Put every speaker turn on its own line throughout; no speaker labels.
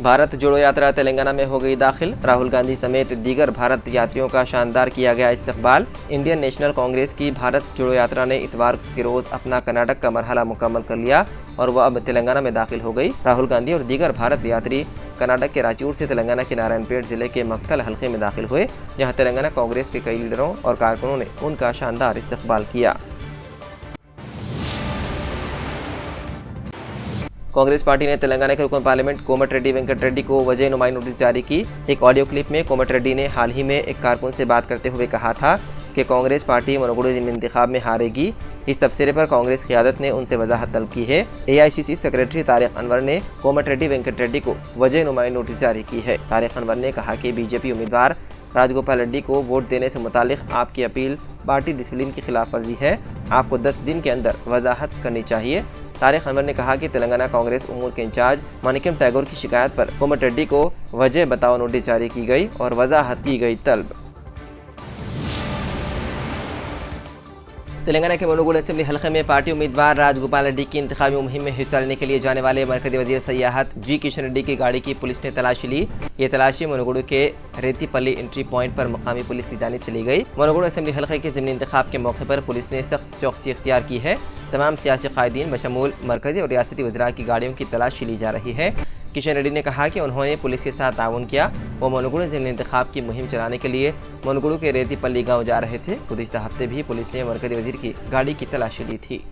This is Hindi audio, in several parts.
भारत जोड़ो यात्रा तेलंगाना में हो गई दाखिल। राहुल गांधी समेत दीगर भारत यात्रियों का शानदार किया गया इस्तकबाल। इंडियन नेशनल कांग्रेस की भारत जोड़ो यात्रा ने इतवार के रोज अपना कर्नाटक का मरहला मुकम्मल कर लिया और वह अब तेलंगाना में दाखिल हो गई। राहुल गांधी और दीगर भारत यात्री कर्नाटक के रायचूर से तेलंगाना के नारायणपेट जिले के मक्तल हल्के में दाखिल हुए, जहां तेलंगाना कांग्रेस के कई लीडरों और कारकुनों ने उनका शानदार इस्तकबाल किया। कांग्रेस पार्टी ने तेलंगाना के रुकन पार्लियामेंट कोमट रेड्डी वेंकट रेड्डी को वजह नुमाई नोटिस जारी की। एक ऑडियो क्लिप में कोमट रेड्डी ने हाल ही में एक कारकुन से बात करते हुए कहा था कि कांग्रेस पार्टी मनोगुड़ू इंतखाब में हारेगी। इस तबसरे पर कांग्रेस क़यादत ने उनसे वजाहत तलब की है। AICC सेक्रेटरी तारिक अनवर ने कोमट रेड्डी वेंकट रेड्डी को वजह नुमाई नोटिस जारी की है। तारिक अनवर ने कहा कि बीजेपी उम्मीदवार राजगोपाल रेड्डी को वोट देने से मुतालिक आपकी अपील पार्टी डिसिप्लिन की खिलाफ वर्जी है। आपको 10 दिन के अंदर वजाहत करनी चाहिए। तारिक अनवर ने कहा कि तेलंगाना कांग्रेस उमूर के इंचार्ज मानिकम टैगोर की शिकायत पर कोमट रेड्डी को वजह बताओ नोटिस जारी की गई और वजाहत की गई तलब। तेलंगाना के मनोगुड़ असेंबली हल्के में पार्टी उम्मीदवार राजगोपाल रेड्डी की इंतखाबी मुहिम में हिस्सा लेने के लिए जाने वाले मरकजी वजीर सयाहत जी किशन रेड्डी की गाड़ी की पुलिस ने तलाशी ली। ये तलाशी मनोगुड़ के रेतीपल्ली एंट्री पॉइंट पर मकामी पुलिस की जानिब चली गई। मनोगुड़ असेंबली हल्के के ज़िमनी इंतखाब के मौके पर पुलिस ने सख्त चौकसी इख्तियार की है। तमाम सियासी कायदीन बशमूल मरकजी और रियासती वज़रा की गाड़ियों की तलाशी ली जा रही है। किशन रेड्डी ने कहा कि उन्होंने पुलिस के साथ ताउन किया। वो मनोगुड़ ज़िमनी इंतखाब की मुहिम चलाने के लिए मनोगुड़ के रेतीपल्ली गाँव जा रहे थे। गुज़िश्ता हफ्ते भी पुलिस ने मरकजी वजीर की गाड़ी की तलाशी ली थी।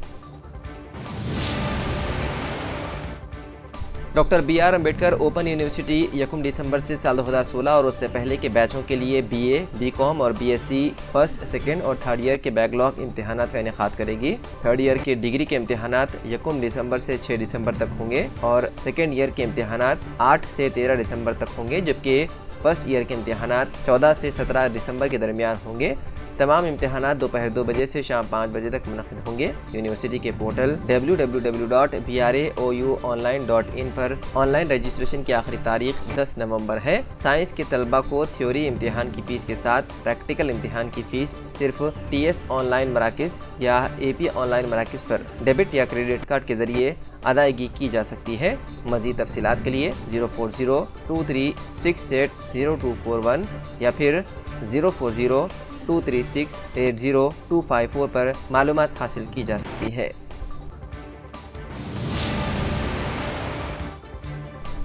Doctor BR Ambedkar open university 1 दिसंबर से साल 2016 और उससे पहले के बैचों के लिए BA, BCom और BSc फर्स्ट, सेकेंड और थर्ड ईयर के बैकलॉग इम्तिहानात का इनेकाद करेगी। थर्ड ईयर की डिग्री के इम्तिहानात 1 दिसंबर से 6 दिसंबर तक होंगे और सेकेंड ईयर के इम्तिहानात 8 से 13 दिसंबर तक होंगे, जबकि फर्स्ट ईयर के इम्तिहानात 14 से 17 दिसंबर के दरमियान होंगे। तमाम इम्तिहानात दोपहर 2 बजे से शाम 5 बजे तक मुनक़िद होंगे। यूनिवर्सिटी के पोर्टल www.braonline.in पर ऑनलाइन रजिस्ट्रेशन की आखिरी तारीख 10 नवंबर है। साइंस के तलबा को थ्योरी इम्तिहान की फ़ीस के साथ प्रैक्टिकल इम्तिहान की फ़ीस सिर्फ TS ऑनलाइन मराकिज़ या AP ऑनलाइन मराकिज़ पर डेबिट या क्रेडिट कार्ड के ज़रिए अदायगी की जा सकती है। मज़ीद तफसीलात के लिए 04023680241 या फिर 04023680254 पर मालूमात हासिल की जा सकती है।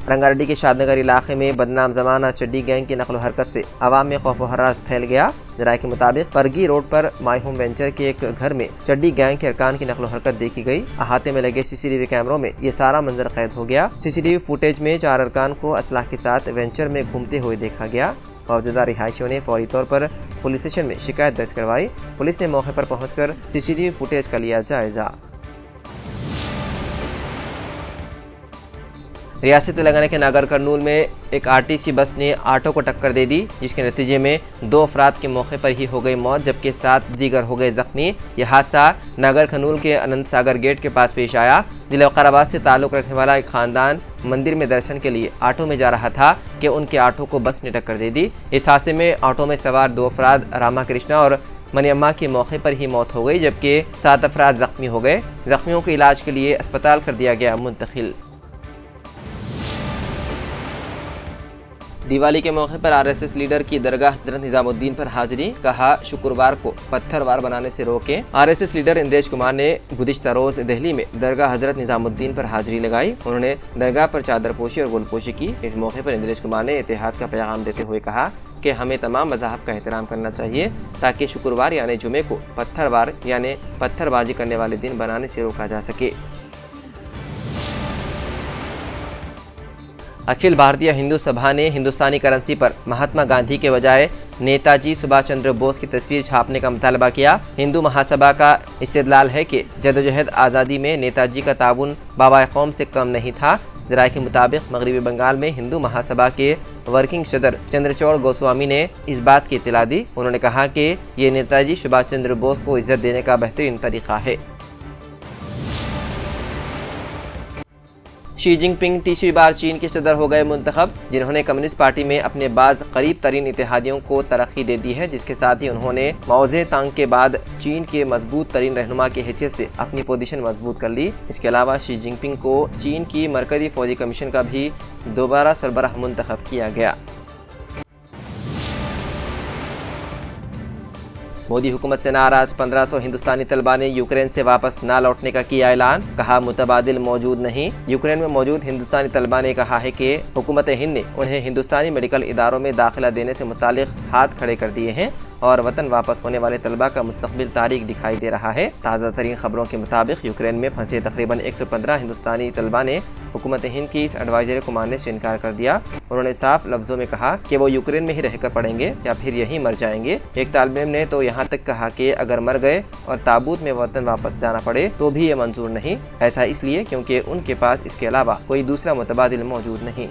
रंगारेड्डी के शादनगर इलाके में बदनाम जमाना चड्डी गैंग की नकल हरकत से आवाम में खौफ व हरास फैल गया। जराये के मुताबिक परगी रोड पर माई होम वेंचर के एक घर में चड्डी गैंग के अरकान की नकल हरकत देखी गई। अहाते में लगे CCTV कैमरों में ये सारा मंजर कैद हो गया। CCTV फुटेज में 4 अरकान को असलाह के साथ वेंचर में घूमते हुए देखा गया। मौजूदा रिहायशियों ने फौरी तौर पर पुलिस स्टेशन में शिकायत दर्ज करवाई। पुलिस ने मौके पर पहुंचकर CCTV फुटेज का लिया जायजा। रियासत तेलंगाना के नागर कर्नूल में एक RTC बस ने ऑटो को टक्कर दे दी, जिसके नतीजे में 2 अफराद के मौके पर ही हो गई मौत, जबकि 7 दीगर हो गए जख्मी। यह हादसा नागर कर्नूल के अनंत सागर गेट के पास पेश आया। जिला वक़ाराबाद से ताल्लुक़ रखने वाला एक खानदान मंदिर में दर्शन के लिए ऑटो में जा रहा था कि उनके ऑटो को बस ने टक्कर दे दी। इस हादसे में ऑटो में सवार 2 अफराद रामा कृष्णा और मनियम्मा की मौके पर ही मौत हो गई, जबकि 7 अफराद जख्मी हो गए। जख्मियों को इलाज के लिए अस्पताल कर दिया गया मुंतकिल। दिवाली के मौके पर RSS लीडर की दरगाह हजरत निजामुद्दीन पर हाजिरी, कहा शुक्रवार को पत्थरवार बनाने से रोकें। RSS लीडर इंद्रेश कुमार ने गुज़िश्ता रोज दिल्ली में दरगाह हजरत निजामुद्दीन पर हाजिरी लगाई। उन्होंने दरगाह पर चादरपोशी और गुलपोशी की। इस मौके पर इंद्रेश कुमार ने इत्तेहाद का पैगाम देते हुए कहा कि हमें तमाम मज़ाहब का एहतराम करना चाहिए ताकि शुक्रवार यानी जुमे को पत्थरवार यानी पत्थरबाजी करने वाले दिन बनाने से रोका जा सके। अखिल भारतीय हिंदू सभा ने हिंदुस्तानी करेंसी पर महात्मा गांधी के बजाय नेताजी सुभाष चंद्र बोस की तस्वीर छापने का मुतालबा किया। हिंदू महासभा का इस्तेदलाल है कि जदोजहद आज़ादी में नेताजी का ताउन बाबा कौम से कम नहीं था। जराये के मुताबिक मगरबी बंगाल में हिंदू महासभा के वर्किंग सदर चंद्रचूड़ गोस्वामी ने इस बात की इत्तला दी। उन्होंने कहा कि ये नेताजी सुभाष चंद्र बोस को इज्जत देने का बेहतरीन तरीका है। शी जिनपिंग तीसरी बार चीन के सदर हो गए मुंतखब, जिन्होंने कम्युनिस्ट पार्टी में अपने बाज़ करीब तरीन इत्तेहादियों को तरक्की दे दी है, जिसके साथ ही उन्होंने माओ ज़ेडुंग के बाद चीन के मजबूत तरीन रहनुमा की हैसियत से अपनी पोजीशन मजबूत कर ली। इसके अलावा शी जिनपिंग को चीन की मरकजी फौजी कमीशन का भी दोबारा सरबराह मुंतखब किया गया। मोदी हुकूमत से नाराज 1500 हिंदुस्तानी तलबा ने यूक्रेन से वापस ना लौटने का किया ऐलान, कहा मुतबादिल मौजूद नहीं। यूक्रेन में मौजूद हिंदुस्तानी तलबा ने कहा है कि हुकूमत हिंद ने उन्हें हिंदुस्तानी मेडिकल इदारों में दाखिला देने से मुतालिक हाथ खड़े कर दिए हैं और वतन वापस होने वाले तलबा का मुस्तकबिल तारीख दिखाई दे रहा है। ताज़ा तरीन खबरों के मुताबिक यूक्रेन में फंसे तकरीबन 115 हिंदुस्तानी तलबा ने हुकूमत हिंद की इस एडवाइजरी को मानने से इनकार कर दिया। उन्होंने साफ लफ्ज़ों में कहा कि वो यूक्रेन में ही रहकर पढ़ेंगे या फिर यहीं मर जाएंगे। एक तालिब इल्म ने तो यहाँ तक कहा कि अगर मर गए और ताबूत में वतन वापस जाना पड़े तो भी ये मंजूर नहीं। ऐसा इसलिए क्योंकि उनके पास इसके अलावा कोई दूसरा मुतबादिल मौजूद नहीं।